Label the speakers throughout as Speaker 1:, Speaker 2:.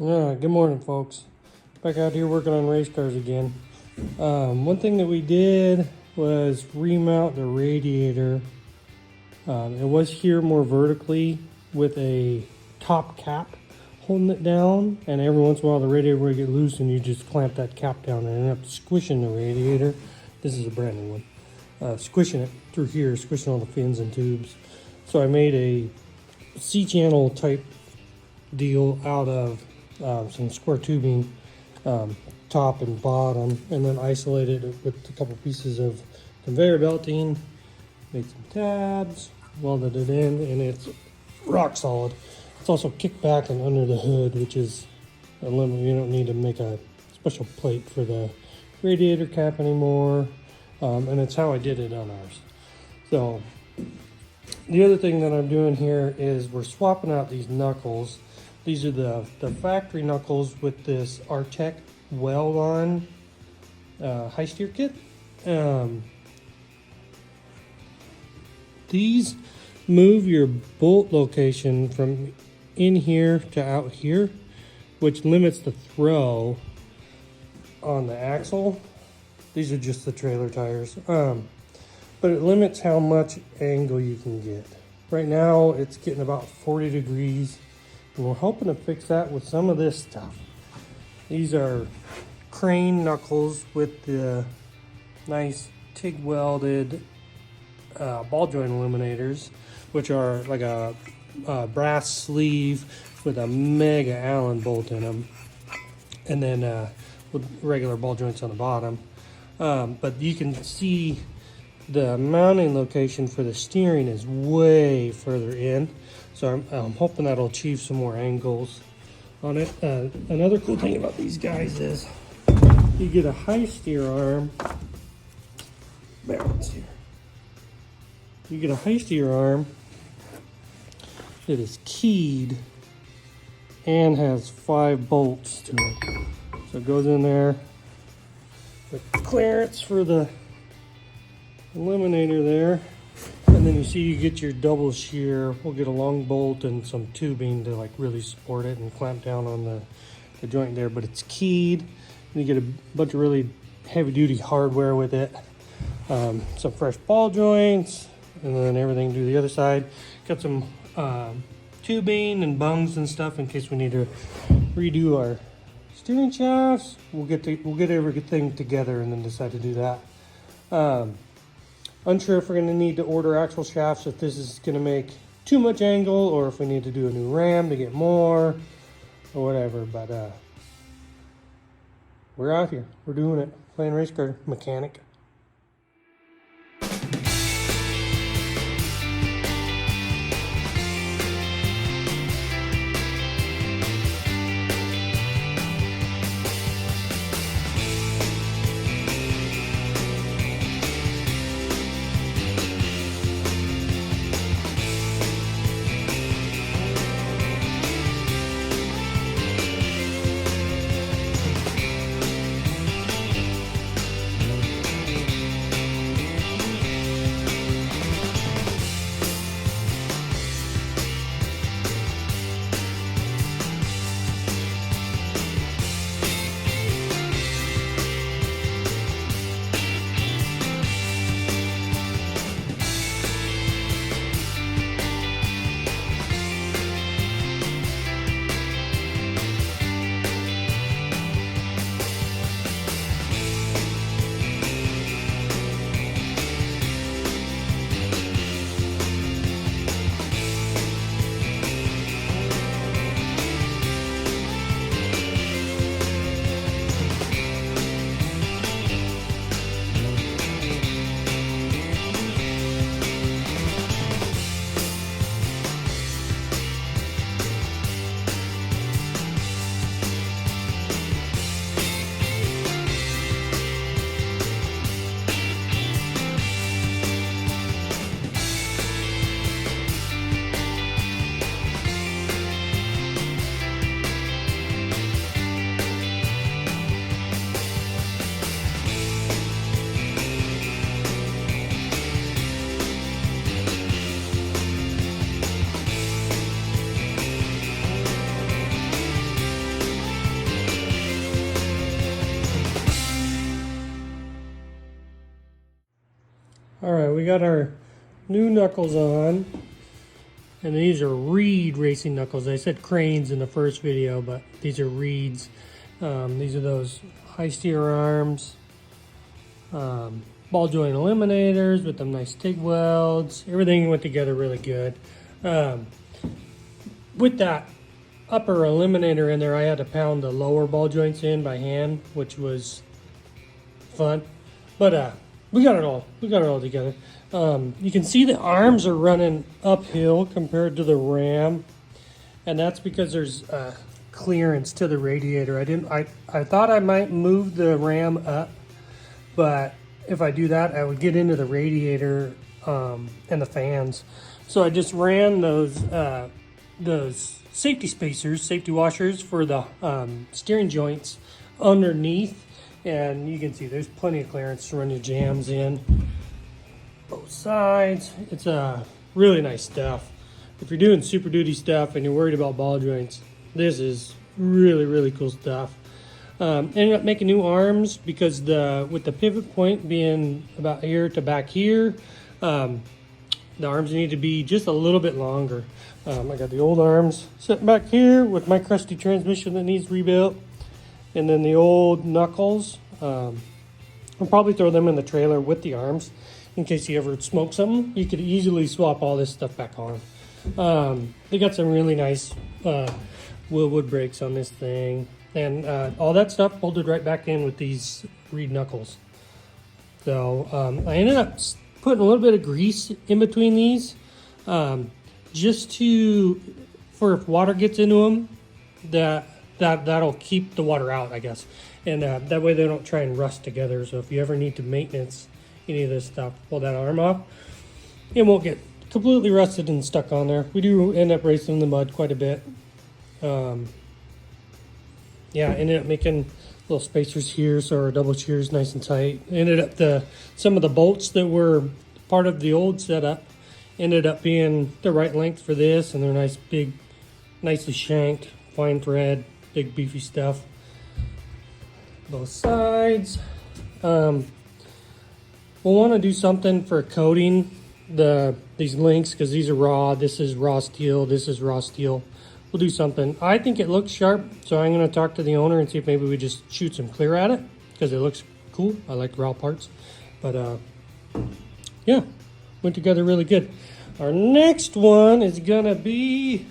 Speaker 1: Good morning, folks. Back out here working on race cars again. One thing that we did was remount the radiator. It was here more vertically with a top cap holding it down, and every once in a while the radiator would get loose and you just clamp that cap down and end up squishing the radiator. This is a brand new one. Squishing it through here, squishing all the fins and tubes. So I made a C-channel type deal out of some square tubing, top and bottom, and then isolated it with a couple pieces of conveyor belting, made some tabs, welded it in, and it's rock solid. It's also kicked back and under the hood, which is a limit. You don't need to make a special plate for the radiator cap anymore, and it's how I did it on ours. So the other thing that I'm doing here is we're swapping out these knuckles. These are the factory knuckles with this Artec weld on high steer kit. These move your bolt location from in here to out here, which limits the throw on the axle. These are just the trailer tires, but it limits how much angle you can get. Right now it's getting about 40 degrees. And we're hoping to fix that with some of this stuff. These are crane knuckles with the nice TIG welded ball joint illuminators, which are like a brass sleeve with a mega Allen bolt in them, and then with regular ball joints on the bottom. But you can see the mounting location for the steering is way further in. So I'm hoping that'll achieve some more angles on it. Another cool thing about these guys is you get a high steer arm. Balance here. You get a high steer arm that is keyed and has 5 bolts to it. So it goes in there with clearance for the eliminator there. And then you see you get your double shear. We'll get a long bolt and some tubing to like really support it and clamp down on the joint there, but it's keyed. And you get a bunch of really heavy duty hardware with it. Some fresh ball joints, and then everything to the other side. Got some tubing and bungs and stuff in case we need to redo our steering shafts. We'll get everything together and then decide to do that. Unsure if we're going to need to order actual shafts, if this is going to make too much angle, or if we need to do a new ram to get more, or whatever. But we're out here. We're doing it. Playing race car mechanic. All right, we got our new knuckles on, and these are reed racing knuckles. I said cranes in the first video, but these are reeds. These are those high steer arms, ball joint eliminators with them nice TIG welds. Everything went together really good. With that upper eliminator in there, I had to pound the lower ball joints in by hand, which was fun. But we got it all together. You can see the arms are running uphill compared to the ram, and that's because there's clearance to the radiator. I thought I might move the ram up, but if I do that, I would get into the radiator and the fans. So I just ran those safety spacers, safety washers for the steering joints underneath. And you can see there's plenty of clearance to run your jams in. Both sides. It's really nice stuff. If you're doing Super Duty stuff and you're worried about ball joints, this is really, really cool stuff. Ended up making new arms because with the pivot point being about here to back here, the arms need to be just a little bit longer. I got the old arms sitting back here with my crusty transmission that needs rebuilt. And then the old knuckles, I'll probably throw them in the trailer with the arms in case you ever smoke something. You could easily swap all this stuff back on. They got some really nice Willwood brakes on this thing. And all that stuff bolted right back in with these reed knuckles. So I ended up putting a little bit of grease in between these just for if water gets into them, that'll keep the water out, I guess. And that way they don't try and rust together. So if you ever need to maintenance any of this stuff, pull that arm off. It won't get completely rusted and stuck on there. We do end up racing in the mud quite a bit. Yeah, ended up making little spacers here so our double shears nice and tight. Ended up some of the bolts that were part of the old setup ended up being the right length for this, and they're nice big, nicely shanked, fine thread. Big beefy stuff. Both sides. We'll want to do something for coating these links because these are raw. This is raw steel. This is raw steel. We'll do something. I think it looks sharp, so I'm going to talk to the owner and see if maybe we just shoot some clear at it because it looks cool. I like raw parts. But yeah, went together really good. Our next one is going to be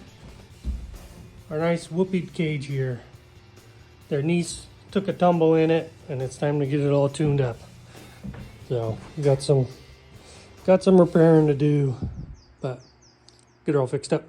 Speaker 1: our nice whoopee cage here. Their niece took a tumble in it, and it's time to get it all tuned up. So got some repairing to do, but get it all fixed up.